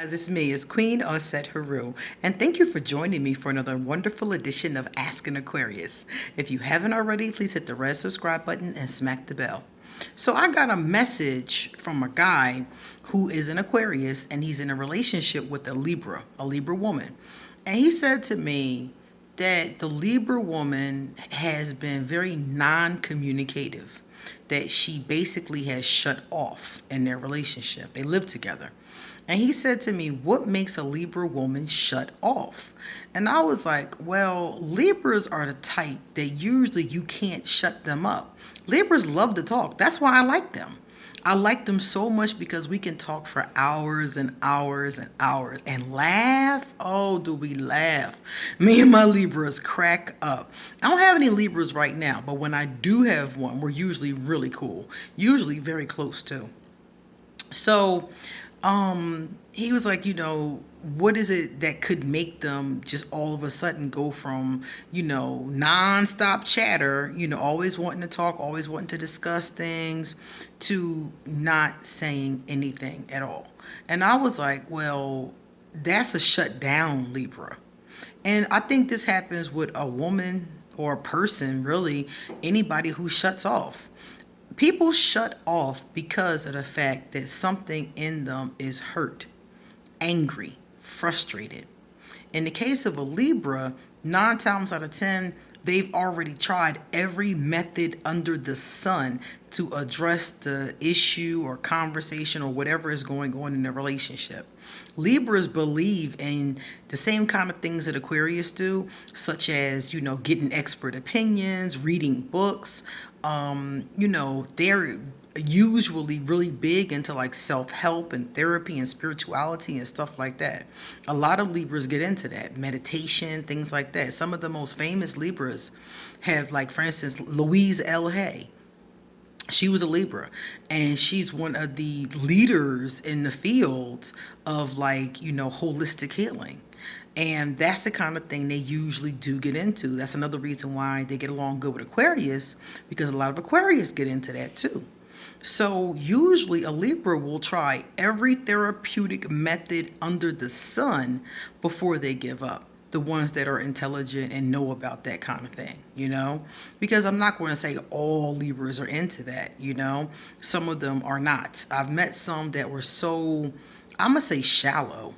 As it's me, it's Queen Osset Haru, and thank you for joining me for another wonderful edition of Ask an Aquarius. If you haven't already, please hit the red subscribe button and smack the bell. So I got a message from a guy who is an Aquarius and he's in a relationship with a Libra woman. And he said to me that the Libra woman has been very non-communicative, that she basically has shut off in their relationship. They live together. And he said to me, what makes a Libra woman shut off? And I was like, well, Libras are the type that usually you can't shut them up. Libras love to talk. That's why I like them. I like them so much because we can talk for hours and hours and hours and laugh. Oh, do we laugh? Me and my Libras crack up. I don't have any Libras right now, but when I do have one, we're usually really cool, usually very close too. So, he was like, what is it that could make them just all of a sudden go from, nonstop chatter, always wanting to talk, always wanting to discuss things, to not saying anything at all. And I was like, well, that's a shutdown Libra. And I think this happens with a woman or a person, really, anybody who shuts off. People shut off because of the fact that something in them is hurt, angry, frustrated. In the case of a Libra, 9 times out of 10, they've already tried every method under the sun to address the issue or conversation or whatever is going on in the relationship. Libras believe in the same kind of things that Aquarius do, such as, getting expert opinions, reading books. They're usually really big into like self-help and therapy and spirituality and stuff like that. A lot of Libras get into that, meditation, things like that. Some of the most famous Libras have, like, for instance, Louise L. Hay. She was a Libra, and she's one of the leaders in the field of, like, holistic healing. And that's the kind of thing they usually do get into. That's another reason why they get along good with Aquarius, because a lot of Aquarius get into that too. So usually a Libra will try every therapeutic method under the sun before they give up. The ones that are intelligent and know about that kind of thing. Because I'm not going to say all Libras are into that. Some of them are not. I've met some that were so, I'm going to say, shallow.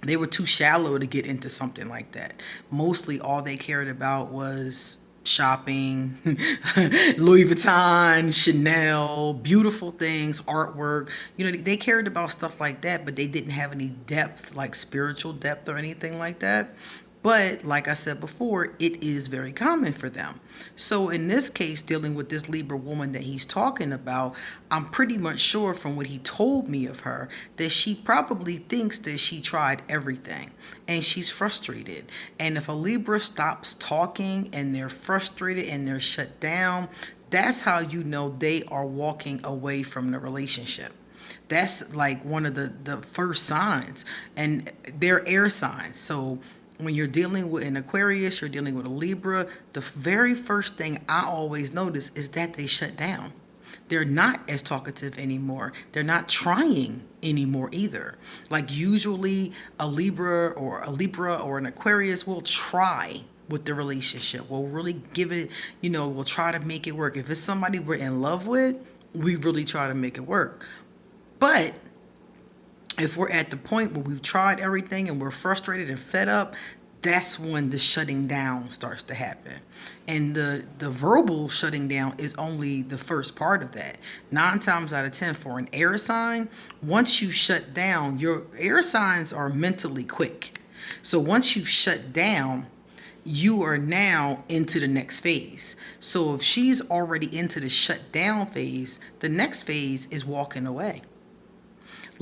They were too shallow to get into something like that. Mostly all they cared about was shopping, Louis Vuitton, Chanel, beautiful things, artwork. They cared about stuff like that, but they didn't have any depth, like spiritual depth or anything like that. But like I said before, it is very common for them. So in this case, dealing with this Libra woman that he's talking about, I'm pretty much sure from what he told me of her that she probably thinks that she tried everything and she's frustrated. And if a Libra stops talking and they're frustrated and they're shut down, that's how you know they are walking away from the relationship. That's like one of the first signs. And they're air signs. So when you're dealing with an Aquarius, you're dealing with a Libra, the very first thing I always notice is that they shut down. They're not as talkative anymore. They're not trying anymore either. Like, usually a Libra or an Aquarius will try with the relationship. We'll really give it, we'll try to make it work. If it's somebody we're in love with, we really try to make it work. But if we're at the point where we've tried everything and we're frustrated and fed up, that's when the shutting down starts to happen. And the verbal shutting down is only the first part of that. 9 times out of 10 for an air sign, once you shut down, your air signs are mentally quick. So once you've shut down, you are now into the next phase. So if she's already into the shut down phase, the next phase is walking away.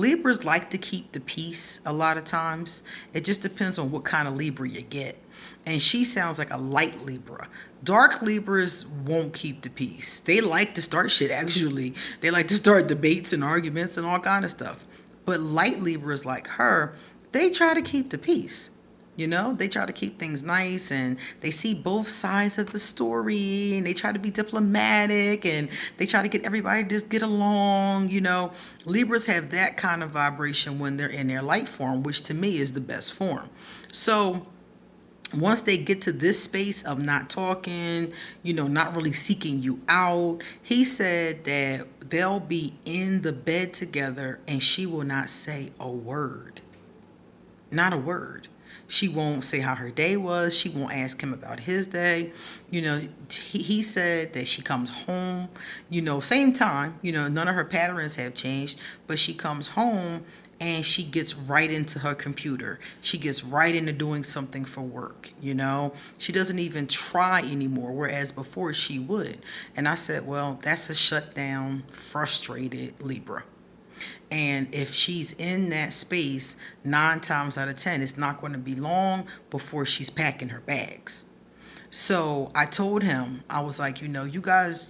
Libras like to keep the peace a lot of times. It just depends on what kind of Libra you get. And she sounds like a light Libra. Dark Libras won't keep the peace. They like to start shit, actually. They like to start debates and arguments and all kind of stuff. But light Libras like her, they try to keep the peace. They try to keep things nice, and they see both sides of the story, and they try to be diplomatic, and they try to get everybody to just get along. Libras have that kind of vibration when they're in their light form, which to me is the best form. So once they get to this space of not talking, not really seeking you out, he said that they'll be in the bed together and she will not say a word. Not a word. She won't say how her day was. She won't ask him about his day. He said that she comes home, same time, none of her patterns have changed, but she comes home and she gets right into her computer. She gets right into doing something for work, She doesn't even try anymore, whereas before she would. And I said, well, that's a shutdown, frustrated Libra. And if she's in that space 9 times out of 10, it's not going to be long before she's packing her bags. So I told him, I was like, you guys,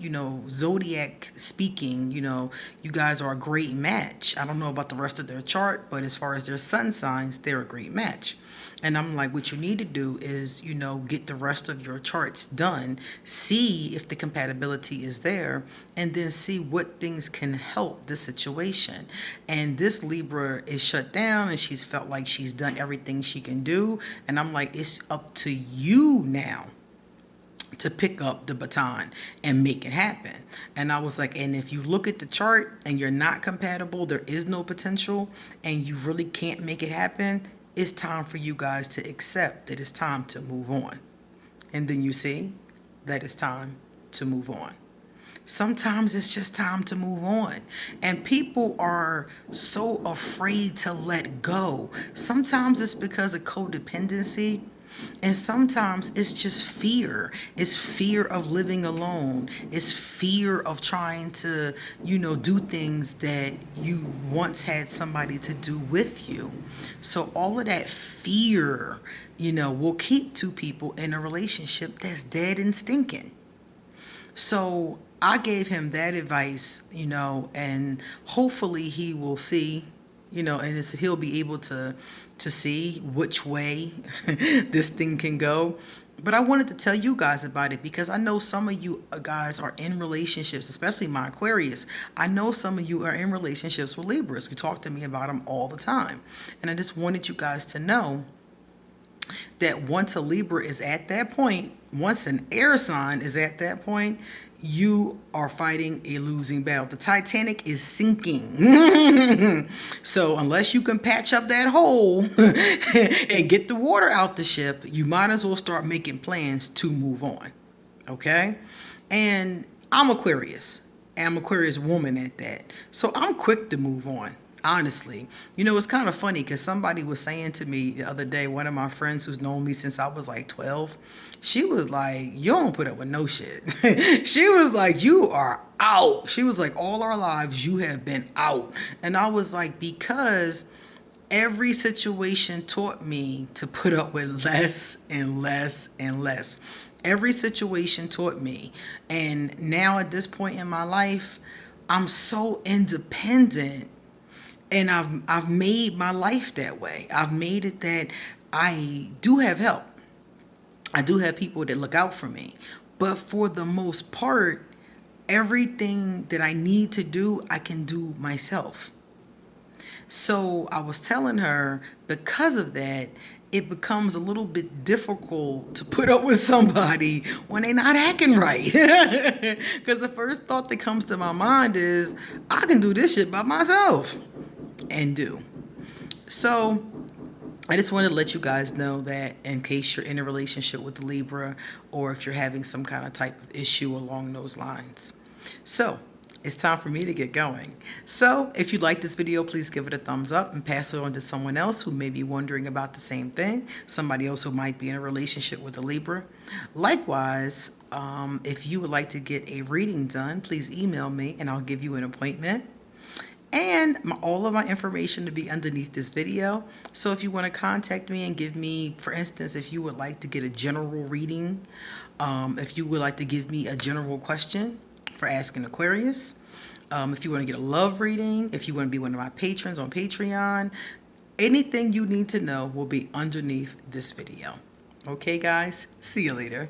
zodiac speaking, you guys are a great match. I don't know about the rest of their chart, but as far as their sun signs, they're a great match. And I'm like, what you need to do is, get the rest of your charts done, see if the compatibility is there, and then see what things can help the situation. And this Libra is shut down, and she's felt like she's done everything she can do. And I'm like, it's up to you now to pick up the baton and make it happen. And I was like, and if you look at the chart and you're not compatible, there is no potential, and you really can't make it happen, it's time for you guys to accept that it's time to move on. And then you see that it's time to move on. Sometimes it's just time to move on. And people are so afraid to let go. Sometimes it's because of codependency. And sometimes it's just fear. It's fear of living alone. It's fear of trying to, do things that you once had somebody to do with you. So all of that fear, will keep 2 people in a relationship that's dead and stinking. So I gave him that advice, and hopefully he will see, and he'll be able to see which way this thing can go. But I wanted to tell you guys about it because I know some of you guys are in relationships, especially my Aquarius. I know some of you are in relationships with Libras. You talk to me about them all the time. And I just wanted you guys to know that once a Libra is at that point, once an air sign is at that point, you are fighting a losing battle. The Titanic is sinking. So unless you can patch up that hole and get the water out the ship, you might as well start making plans to move on. Okay? And I'm Aquarius. I'm Aquarius woman at that. So I'm quick to move on. Honestly, it's kind of funny because somebody was saying to me the other day, one of my friends who's known me since I was like 12, she was like, you don't put up with no shit. She was like, you are out. She was like, all our lives you have been out. And I was like, because every situation taught me to put up with less and less and less. Every situation taught me. And now at this point in my life, I'm so independent. And I've made my life that way. I've made it that I do have help. I do have people that look out for me. But for the most part, everything that I need to do, I can do myself. So I was telling her, because of that, it becomes a little bit difficult to put up with somebody when they're not acting right. Because the first thought that comes to my mind is, I can do this shit by myself. And do. So I just wanted to let you guys know that in case you're in a relationship with Libra, or if you're having some kind of type of issue along those lines. So it's time for me to get going. So if you like this video, please give it a thumbs up and pass it on to someone else who may be wondering about the same thing. Somebody else who might be in a relationship with a Libra. Likewise, if you would like to get a reading done, please email me and I'll give you an appointment. And all of my information to be underneath this video. So if you want to contact me and give me, for instance, if you would like to get a general reading, if you would like to give me a general question for asking Aquarius, if you want to get a love reading, if you want to be one of my patrons on Patreon, Anything you need to know will be underneath this video. Okay, guys? See you later.